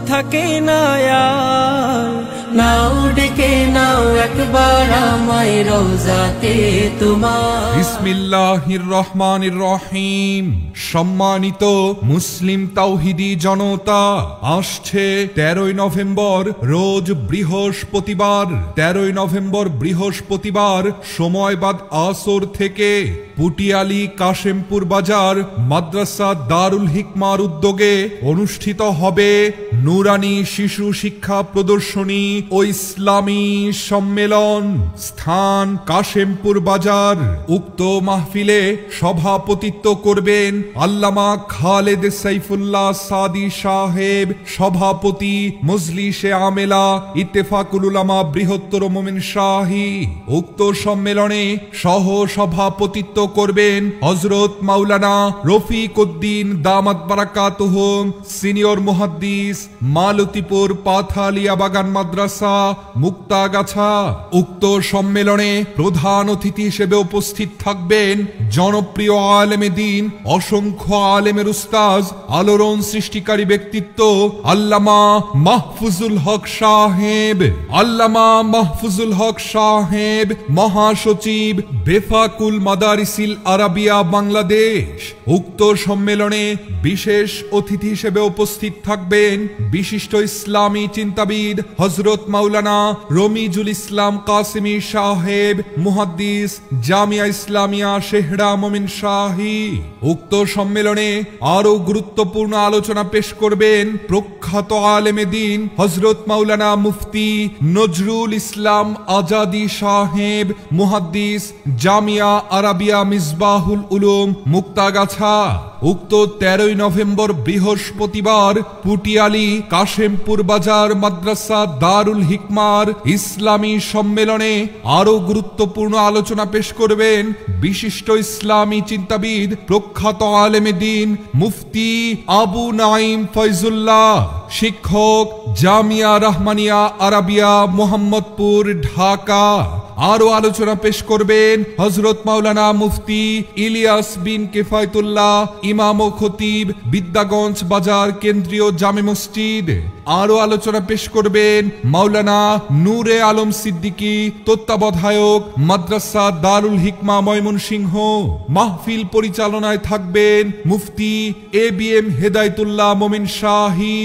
থাকে না আর। নাও ডেকে নাও একবার আমায় রওজাতে তোমার। বিসমিল্লাহির রহমানির রহিম। সম্মানিত মুসলিম তাওহীদি জনতা, আসছে 13ই নভেম্বর রোজ বৃহস্পতিবার। 13ই নভেম্বর বৃহস্পতিবার সময় বাদ আসর থেকে পুটিয়ালি কাশেমপুর বাজার মাদ্রাসা দারুল হিকমার উদ্যোগে অনুষ্ঠিত হবে নুরানি শিশু শিক্ষা প্রদর্শনী ও ইসলামী সম্মেলন। স্থান কাশেমপুর বাজার। উক্ত মাহফিলে সভাপতিত্ব করবেন আল্লামা খালেদ সাইফুল্লাহ সাদি সাহেব, সভাপতি মজলিসে আমেলা ইত্তেফাকুল উলামা বৃহত্তর মোমিনশাহী। উক্ত সম্মেলনে সহ সভাপতিত্ব করবেন হযরত মাওলানা রফিক উদ্দিন দামাত বারাকাতুহুম, সিনিয়র মুহাদ্দিস, মালতীপুর পাথালিয়া বাগান মাদ্রাসা মুক্তাগাছা। উক্ত সম্মেলনে প্রধান অতিথি হিসেবে উপস্থিত থাকবেন জনপ্রিয় আলেমে দ্বীন, অসংখ্য আলেমের উস্তাজ, আলোড়ন সৃষ্টিকারী ব্যক্তিত্ব আল্লামা মাহফুজুল হক সাহেব। আল্লামা মাহফুজুল হক সাহেব মহাসচিব বেফাকুল মাদারিসিল আরাবিয়া বাংলাদেশ। উক্ত সম্মেলনে বিশেষ অতিথি হিসেবে উপস্থিত থাকবেন বিশিষ্ট ইসলামী চিন্তাবিদ হযরত মাওলানা রমিজুল ইসলাম কাসেমি সাহেব, মুহাদ্দিস, জামিয়া ইসলামিয়া শেহরা মোমিনশাহী। উক্ত সম্মেলনে আরো গুরুত্বপূর্ণ আলোচনা পেশ করবেন প্রখ্যাত আলেমে দ্বীন হযরত মাওলানা মুফতি নজরুল ইসলাম আজাদি সাহেব, মুহাদ্দিস, জামিয়া আরাবিয়া মিসবাহুল উলুম মুক্তাগাছা। উক্ত 13ই নভেম্বর বৃহস্পতিবার পুটিয়ালি কাশেমপুর বাজার মাদ্রাসা দারুল হিকমার ইসলামী সম্মেলনে আরো গুরুত্বপূর্ণ আলোচনা পেশ করবেন বিশিষ্ট ইসলামী চিন্তাবিদ প্রখ্যাত আলেমে দ্বীন মুফতি আবু নাঈম ফয়জুল্লাহ, শিক্ষক জামিয়া রহমানিয়া আরাবিয়া মোহাম্মদপুর ঢাকা। আরো আলোচনা পেশ করবেন হযরত মাওলানা মুফতি ইলিয়াস বিন কিফায়তুল্লাহ, ইমাম ও খতিব, বিদ্যাগঞ্জ বাজার কেন্দ্রীয় জামে মসজিদ। আরো আলোচনা পেশ করবেন মাওলানা নূরে আলম সিদ্দিকী, তত্ত্বাবধায়ক মাদ্রাসা দারুল হিকমা ময়মনসিংহ। মাহফিল পরিচালনায় থাকবেন মুফতি ABM হেদায়েতুল্লাহ মোমিনশাহী।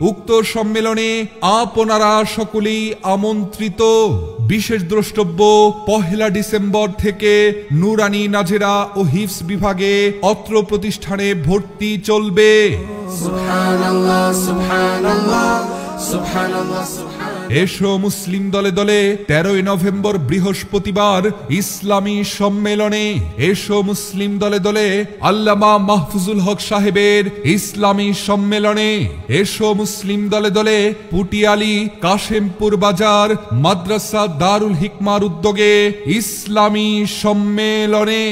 উক্ত সম্মেলনে আপনারা সকলেই আমন্ত্রিত। বিশেষ দ্রষ্টব্য, 1 ডিসেম্বর থেকে নুরানি নাজেরা ও হিফজ বিভাগে অত্র প্রতিষ্ঠানে ভর্তি চলবে। সুবহানাল্লাহ সুবহানাল্লাহ সুবহানাল্লাহ। এসো মুসলিম দলে দলে 13ই নভেম্বর বৃহস্পতিবার ইসলামী সম্মেলনে। এসো মুসলিম দলে দলে আল্লামা মাহফুজুল হক সাহেবের ইসলামী সম্মেলনে। এসো মুসলিম দলে দলে পুটিয়ালি কাশেমপুর বাজার মাদ্রাসা দারুল হিকমার উদ্যোগে ইসলামী সম্মেলনে।